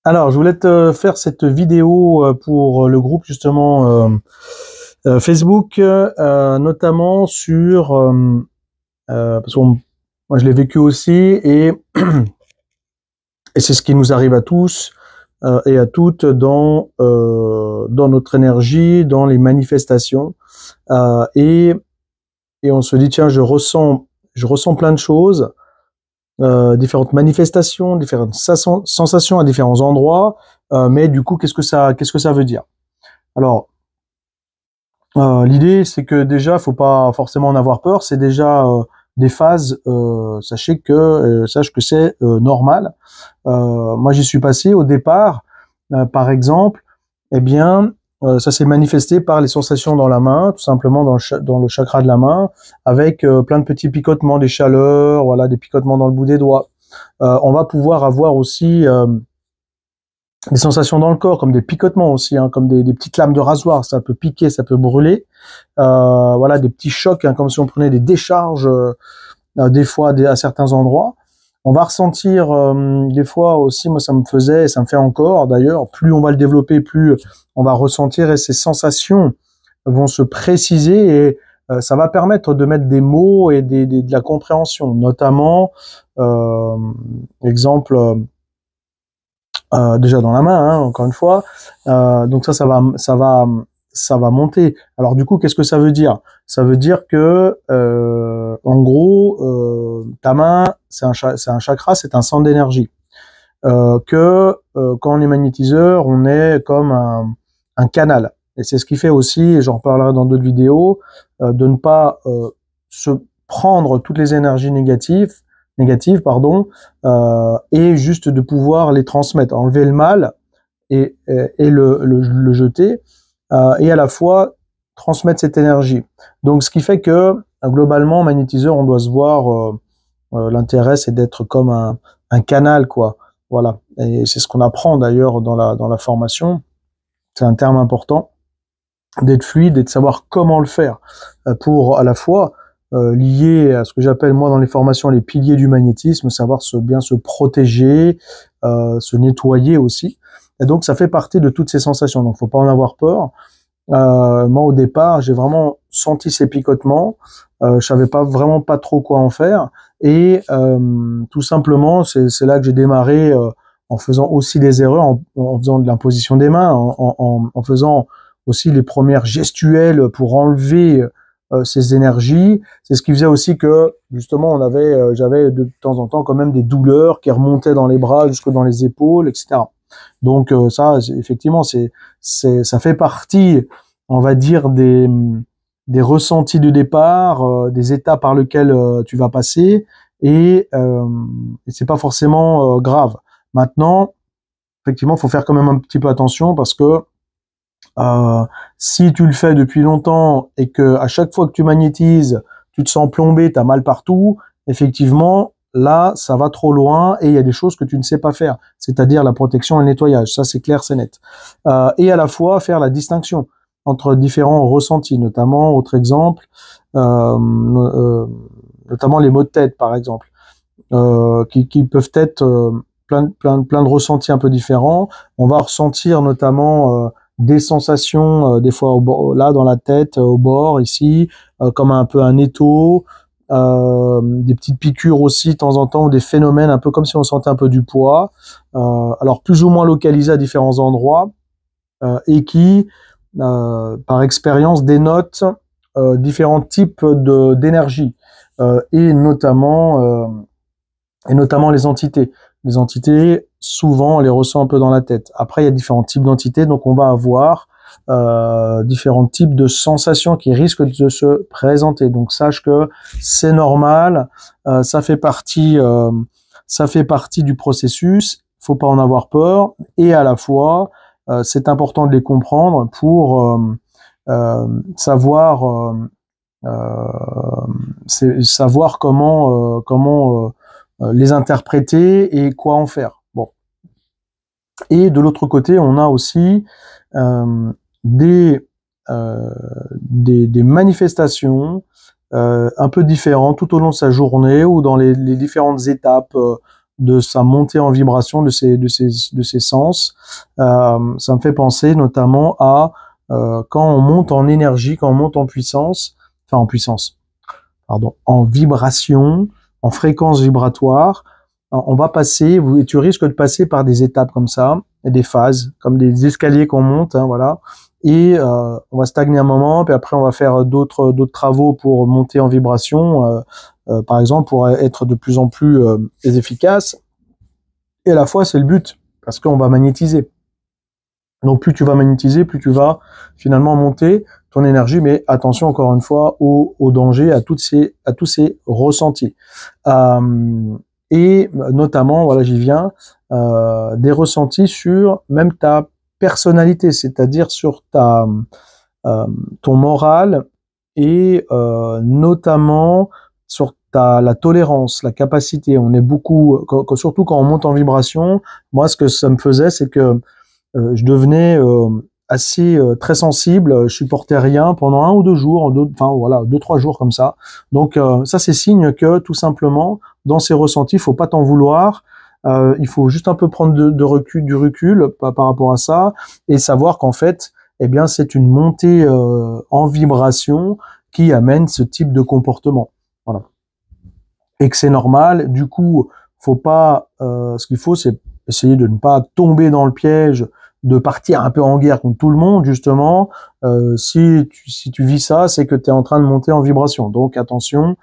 Alors, je voulais te faire cette vidéo pour le groupe justement Facebook, notamment sur parce que moi je l'ai vécu aussi et c'est ce qui nous arrive à tous et à toutes dans notre énergie, dans les manifestations euh, et et on se dit tiens je ressens plein de choses, différentes manifestations, différentes sensations à différents endroits, mais du coup qu'est-ce que ça veut dire? Alors, l'idée, c'est que déjà, faut pas forcément en avoir peur. C'est déjà des phases. Sache que c'est normal. Moi, j'y suis passé au départ. Par exemple, eh bien, ça s'est manifesté par les sensations dans la main, tout simplement dans le chakra de la main, avec plein de petits picotements, des chaleurs, voilà, des picotements dans le bout des doigts. On va pouvoir avoir aussi des sensations dans le corps, comme des picotements aussi, hein, comme des petites lames de rasoir, ça peut piquer, ça peut brûler. Voilà, des petits chocs, hein, comme si on prenait des décharges des fois à certains endroits. On va ressentir des fois aussi, moi ça me faisait, et ça me fait encore d'ailleurs, plus on va le développer, plus on va ressentir et ces sensations vont se préciser et ça va permettre de mettre des mots et de la compréhension, notamment, euh, exemple, déjà dans la main, hein, encore une fois. Donc ça va monter. Alors du coup, qu'est-ce que ça veut dire? Ça veut dire que, en gros, ta main, c'est un chakra, c'est un centre d'énergie. Quand on est magnétiseur, on est comme un canal. Et c'est ce qui fait aussi, et j'en reparlerai dans d'autres vidéos, de ne pas se prendre toutes les énergies négatives, pardon, et juste de pouvoir les transmettre, enlever le mal et le jeter, et à la fois transmettre cette énergie. Donc, ce qui fait que globalement, magnétiseur, on doit se voir. L'intérêt, c'est d'être comme un canal, quoi. Voilà. Et c'est ce qu'on apprend d'ailleurs dans la formation. C'est un terme important, d'être fluide et de savoir comment le faire pour à la fois lier à ce que j'appelle moi dans les formations les piliers du magnétisme, savoir bien se protéger, se nettoyer aussi. Et donc ça fait partie de toutes ces sensations. Donc faut pas en avoir peur. Moi au départ, j'ai vraiment senti ces picotements. Je savais vraiment pas trop quoi en faire. Et tout simplement, c'est là que j'ai démarré en faisant aussi des erreurs, en faisant de l'imposition des mains, en faisant aussi les premières gestuelles pour enlever ces énergies. C'est ce qui faisait aussi que justement j'avais de temps en temps quand même des douleurs qui remontaient dans les bras jusque dans les épaules, etc. Donc ça, effectivement, ça fait partie, on va dire, des ressentis de départ, des étapes par lesquelles tu vas passer, et c'est pas forcément grave. Maintenant, effectivement, il faut faire quand même un petit peu attention parce que si tu le fais depuis longtemps et que à chaque fois que tu magnétises, tu te sens plombé, tu as mal partout, effectivement, là, ça va trop loin et il y a des choses que tu ne sais pas faire, c'est-à-dire la protection et le nettoyage. Ça, c'est clair, c'est net. Et à la fois, faire la distinction entre différents ressentis, notamment, autre exemple, notamment les maux de tête, par exemple, qui peuvent être plein de ressentis un peu différents. On va ressentir notamment des sensations, des fois là dans la tête, au bord, ici, comme un peu un étau, des petites piqûres aussi de temps en temps, ou des phénomènes un peu comme si on sentait un peu du poids, alors plus ou moins localisés à différents endroits, et qui, par expérience, dénotent différents types d'énergie, et notamment les entités. Les entités, souvent, on les ressent un peu dans la tête. Après, il y a différents types d'entités, donc on va avoir différents types de sensations qui risquent de se présenter. Donc sache que c'est normal, ça fait partie du processus. Faut pas en avoir peur, et à la fois, c'est important de les comprendre pour savoir savoir comment les interpréter et quoi en faire. Bon. Et de l'autre côté, on a aussi euh, des, des manifestations un peu différentes tout au long de sa journée ou dans les différentes étapes de sa montée en vibration, de ses sens. Ça me fait penser notamment à quand on monte en énergie, quand on monte en puissance, en vibration, en fréquence vibratoire, on va passer, tu risques de passer par des étapes comme ça, des phases, comme des escaliers qu'on monte, hein, voilà. Et on va stagner un moment, puis après on va faire d'autres travaux pour monter en vibration, par exemple pour être de plus en plus efficace. Et à la fois c'est le but, parce qu'on va magnétiser. Donc plus tu vas magnétiser, plus tu vas finalement monter ton énergie, mais attention encore une fois au danger, à tous ces ressentis. Et notamment, voilà, j'y viens, des ressentis sur même ta personnalité, c'est-à-dire sur ton moral et notamment sur la tolérance, la capacité. On est beaucoup, surtout quand on monte en vibration. Moi, ce que ça me faisait, c'est que je devenais assez très sensible, je supportais rien pendant 1 ou 2 jours, enfin voilà, 2-3 jours comme ça. Donc ça c'est signe que tout simplement dans ces ressentis, il faut pas t'en vouloir. Il faut juste un peu prendre du recul par rapport à ça et savoir qu'en fait, eh bien c'est une montée en vibration qui amène ce type de comportement. Voilà. Et que c'est normal. Du coup, faut pas. Ce qu'il faut, c'est essayer de ne pas tomber dans le piège de partir un peu en guerre contre tout le monde, justement. Si tu vis ça, c'est que tu es en train de monter en vibration. Donc attention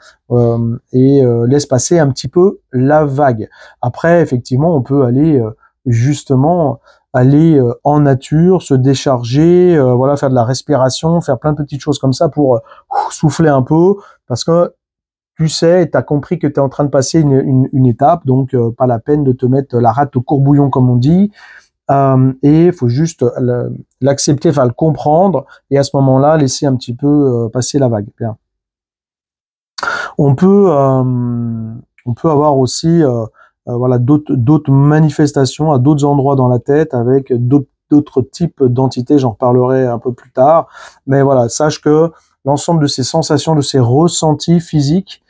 et laisse passer un petit peu la vague. Après, effectivement, on peut aller justement aller en nature, se décharger, voilà, faire de la respiration, faire plein de petites choses comme ça pour souffler un peu, parce que tu sais, tu as compris que tu es en train de passer une étape, donc pas la peine de te mettre la rate au courbouillon, comme on dit. Et il faut juste l'accepter, enfin le comprendre, et à ce moment-là, laisser un petit peu passer la vague. Bien. On peut avoir aussi voilà, d'autres manifestations à d'autres endroits dans la tête avec d'autres types d'entités, j'en reparlerai un peu plus tard. Mais voilà, sache que l'ensemble de ces sensations, de ces ressentis physiques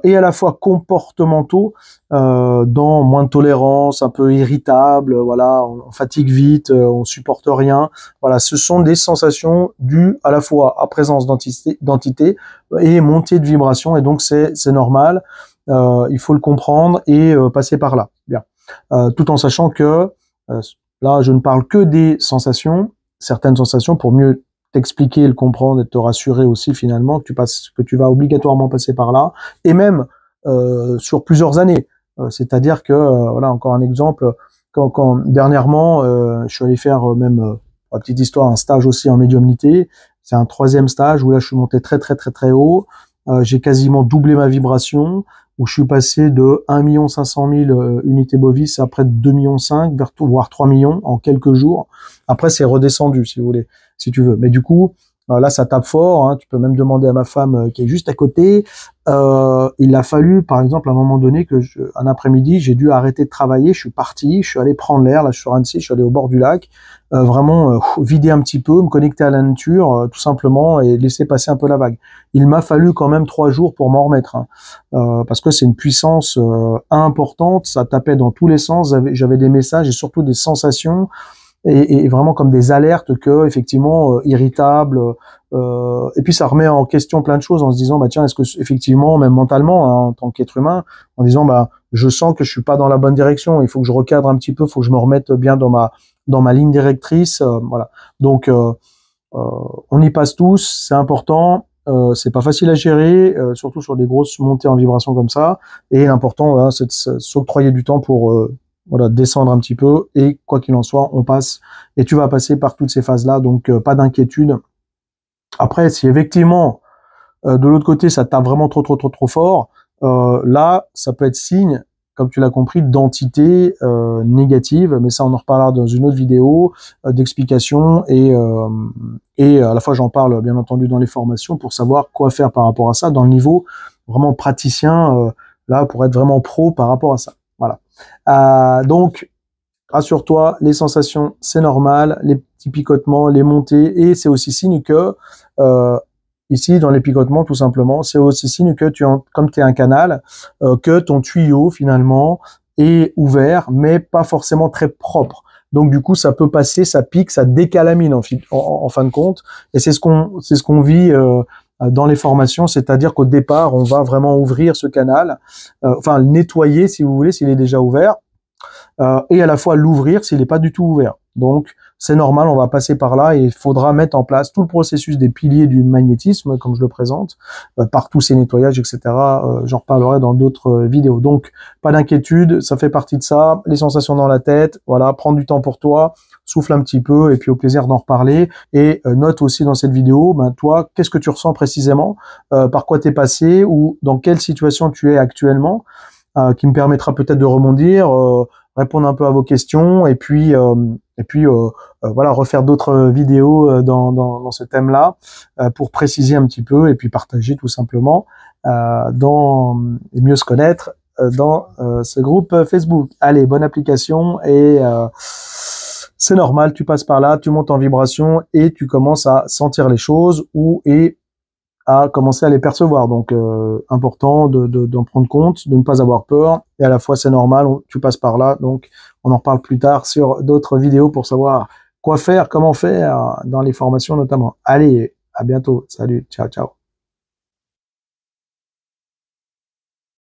et à la fois comportementaux, dans moins de tolérance, un peu irritable, voilà, on fatigue vite, on supporte rien. Voilà, ce sont des sensations dues à la fois à présence d'entité et montée de vibration, et donc c'est normal. Il faut le comprendre et passer par là. Bien, tout en sachant que là, je ne parle que des sensations, certaines sensations, pour mieux t'expliquer, le comprendre et te rassurer aussi finalement que tu vas obligatoirement passer par là, et même sur plusieurs années. C'est-à-dire que voilà, encore un exemple, quand dernièrement je suis allé faire même pour la petite histoire un stage aussi en médiumnité. C'est un 3e stage où là je suis monté très haut. J'ai quasiment doublé ma vibration, où je suis passé de 1 500 000 unités bovis à près de 2,5 millions, voire 3 millions en quelques jours. Après, c'est redescendu, si vous voulez, si tu veux. Mais du coup, là, ça tape fort. Hein. Tu peux même demander à ma femme qui est juste à côté. Il a fallu, par exemple, à un moment donné, un après-midi, j'ai dû arrêter de travailler. Je suis parti, je suis allé prendre l'air. Là, je suis sur Annecy, je suis allé au bord du lac. Vraiment vider un petit peu, me connecter à la nature, tout simplement, et laisser passer un peu la vague. Il m'a fallu quand même 3 jours pour m'en remettre, hein, parce que c'est une puissance importante, ça tapait dans tous les sens, j'avais des messages et surtout des sensations, et vraiment comme des alertes que, effectivement, irritables, et puis ça remet en question plein de choses en se disant, bah tiens, est-ce que effectivement, même mentalement, hein, en tant qu'être humain, en disant, bah je sens que je suis pas dans la bonne direction, il faut que je recadre un petit peu, il faut que je me remette bien dans ma ligne directrice, voilà. Donc on y passe tous, c'est important, c'est pas facile à gérer, surtout sur des grosses montées en vibration comme ça, et l'important, voilà, c'est de s'octroyer du temps pour voilà, descendre un petit peu, et quoi qu'il en soit, on passe, et tu vas passer par toutes ces phases-là, donc pas d'inquiétude. Après, si effectivement, de l'autre côté, ça tape vraiment trop fort, là, ça peut être signe, comme tu l'as compris, d'entité négative, mais ça on en reparlera dans une autre vidéo d'explication, et à la fois j'en parle bien entendu dans les formations pour savoir quoi faire par rapport à ça, dans le niveau vraiment praticien, là pour être vraiment pro par rapport à ça. Voilà. Donc rassure-toi, les sensations c'est normal, les petits picotements, les montées, et c'est aussi signe que ici, dans les picotements, tout simplement, c'est aussi signe que comme tu es un canal, que ton tuyau, finalement, est ouvert, mais pas forcément très propre. Donc du coup, ça peut passer, ça pique, ça décalamine en fin de compte. Et c'est ce qu'on vit dans les formations, c'est-à-dire qu'au départ, on va vraiment ouvrir ce canal, enfin le nettoyer si vous voulez, s'il est déjà ouvert, et à la fois l'ouvrir s'il n'est pas du tout ouvert. Donc c'est normal, on va passer par là et il faudra mettre en place tout le processus des piliers du magnétisme, comme je le présente, par tous ces nettoyages, etc. J'en reparlerai dans d'autres vidéos. Donc pas d'inquiétude, ça fait partie de ça. Les sensations dans la tête, voilà, prends du temps pour toi, souffle un petit peu et puis au plaisir d'en reparler. Et note aussi dans cette vidéo, ben toi, qu'est-ce que tu ressens précisément, par quoi t'es passé ou dans quelle situation tu es actuellement, qui me permettra peut-être de rebondir, répondre un peu à vos questions et puis voilà, refaire d'autres vidéos dans ce thème-là pour préciser un petit peu et puis partager tout simplement et mieux se connaître dans ce groupe Facebook. Allez, bonne application et c'est normal, tu passes par là, tu montes en vibration et tu commences à sentir les choses et à commencer à les percevoir. Donc, important d'en prendre compte, de ne pas avoir peur. Et à la fois, c'est normal, tu passes par là. Donc, on en reparle plus tard sur d'autres vidéos pour savoir quoi faire, comment faire dans les formations notamment. Allez, à bientôt. Salut, ciao, ciao.